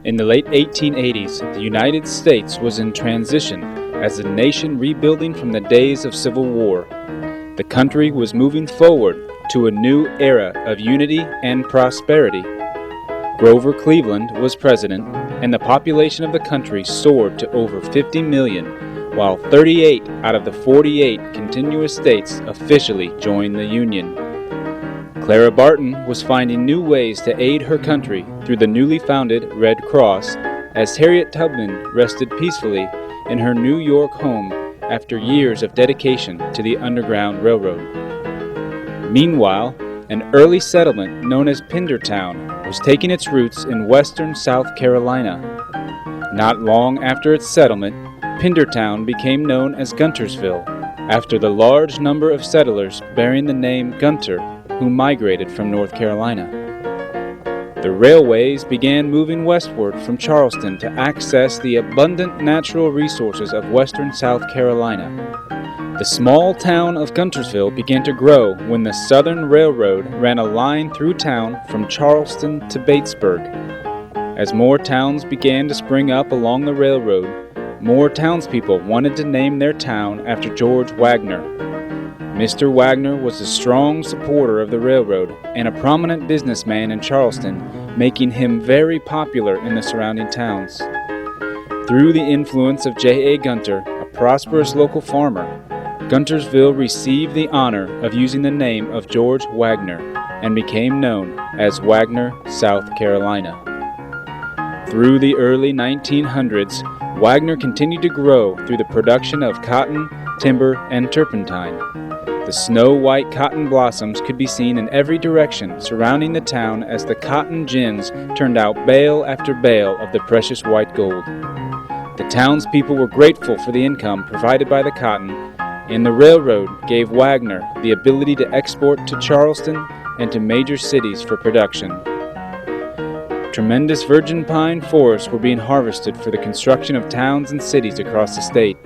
In the late 1880s, the United States was in transition as a nation rebuilding from the days of Civil War. The country was moving forward to a new era of unity and prosperity. Grover Cleveland was president, and the population of the country soared to over 50 million, while 38 out of the 48 continuous states officially joined the Union. Clara Barton was finding new ways to aid her country through the newly founded Red Cross, as Harriet Tubman rested peacefully in her New York home after years of dedication to the Underground Railroad. Meanwhile, an early settlement known as Pindertown was taking its roots in western South Carolina. Not long after its settlement, Pindertown became known as Guntersville, after the large number of settlers bearing the name Gunter who migrated from North Carolina. The railways began moving westward from Charleston to access the abundant natural resources of western South Carolina. The small town of Guntersville began to grow when the Southern Railroad ran a line through town from Charleston to Batesburg. As more towns began to spring up along the railroad, more townspeople wanted to name their town after George Wagoner. Mr. Wagoner was a strong supporter of the railroad and a prominent businessman in Charleston, making him very popular in the surrounding towns. Through the influence of J.A. Gunter, a prosperous local farmer, Guntersville received the honor of using the name of George Wagoner and became known as Wagoner, South Carolina. Through the early 1900s, Wagoner continued to grow through the production of cotton, timber, and turpentine. The snow-white cotton blossoms could be seen in every direction surrounding the town as the cotton gins turned out bale after bale of the precious white gold. The townspeople were grateful for the income provided by the cotton, and the railroad gave Wagoner the ability to export to Charleston and to major cities for production. Tremendous virgin pine forests were being harvested for the construction of towns and cities across the state.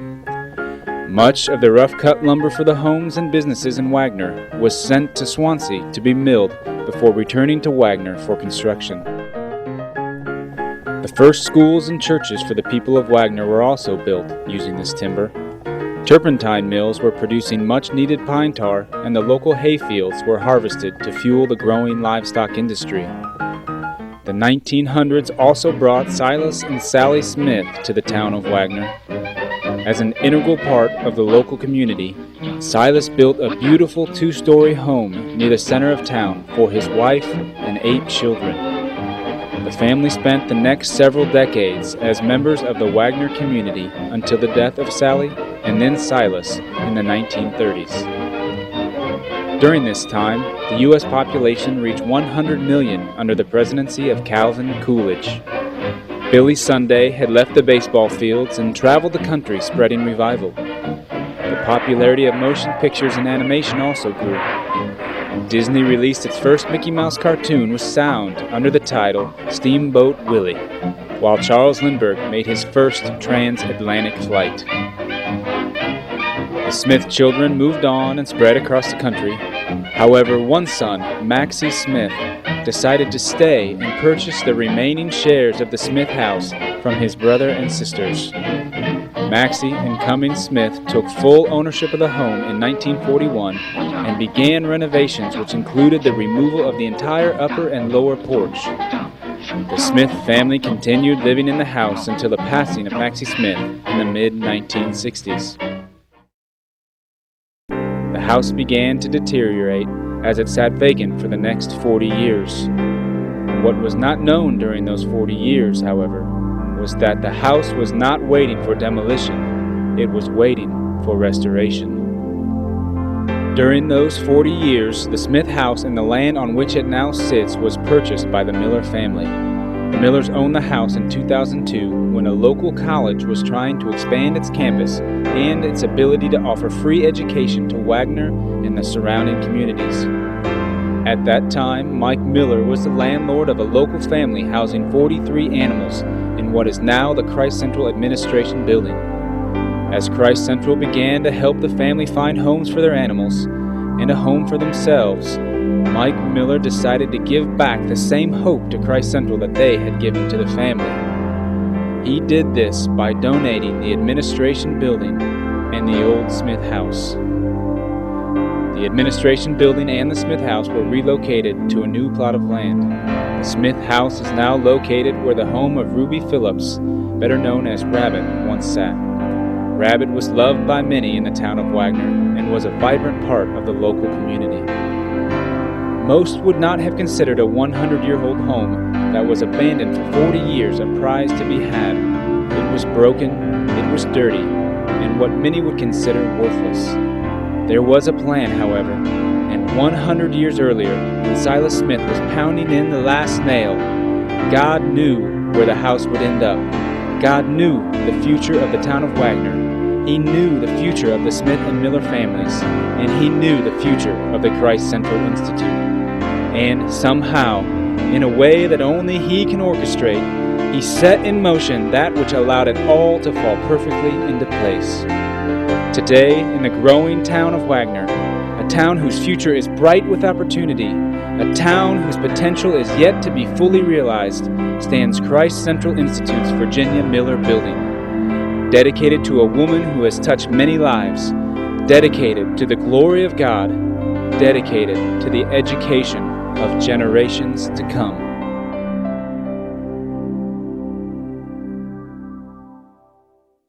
Much of the rough-cut lumber for the homes and businesses in Wagoner was sent to Swansea to be milled before returning to Wagoner for construction. The first schools and churches for the people of Wagoner were also built using this timber. Turpentine mills were producing much-needed pine tar, and the local hay fields were harvested to fuel the growing livestock industry. The 1900s also brought Silas and Sally Smith to the town of Wagoner. As an integral part of the local community, Silas built a beautiful two-story home near the center of town for his wife and 8 children. The family spent the next several decades as members of the Wagoner community until the death of Sally and then Silas in the 1930s. During this time, the U.S. population reached 100 million under the presidency of Calvin Coolidge. Billy Sunday had left the baseball fields and traveled the country spreading revival. The popularity of motion pictures and animation also grew. Disney released its first Mickey Mouse cartoon with sound under the title Steamboat Willie, while Charles Lindbergh made his first transatlantic flight. The Smith children moved on and spread across the country. However, one son, Maxie Smith, decided to stay and purchase the remaining shares of the Smith house from his brother and sisters. Maxie and Cummings Smith took full ownership of the home in 1941 and began renovations which included the removal of the entire upper and lower porch. The Smith family continued living in the house until the passing of Maxie Smith in the mid-1960s. The house began to deteriorate as it sat vacant for the next 40 years. What was not known during those 40 years, however, was that the house was not waiting for demolition, it was waiting for restoration. During those 40 years, the Smith house and the land on which it now sits was purchased by the Miller family. The Millers owned the house in 2002 when a local college was trying to expand its campus and its ability to offer free education to Wagoner and the surrounding communities. At that time, Mike Miller was the landlord of a local family housing 43 animals in what is now the Christ Central Administration Building. As Christ Central began to help the family find homes for their animals and a home for themselves, Mike Miller decided to give back the same hope to Christ Central that they had given to the family. He did this by donating the administration building and the old Smith house. The administration building and the Smith house were relocated to a new plot of land. The Smith house is now located where the home of Ruby Phillips, better known as Rabbit, once sat. Rabbit was loved by many in the town of Wagoner and was a vibrant part of the local community. Most would not have considered a 100-year-old home that was abandoned for 40 years a prize to be had. It was broken, it was dirty, and what many would consider worthless. There was a plan, however, and 100 years earlier, when Silas Smith was pounding in the last nail, God knew where the house would end up. God knew the future of the town of Wagoner. He knew the future of the Smith and Miller families, and he knew the future of the Christ Central Institute. And somehow, in a way that only he can orchestrate, he set in motion that which allowed it all to fall perfectly into place. Today, in the growing town of Wagoner, a town whose future is bright with opportunity, a town whose potential is yet to be fully realized, stands Christ Central Institute's Virginia Miller Building, dedicated to a woman who has touched many lives, dedicated to the glory of God, dedicated to the education of generations to come.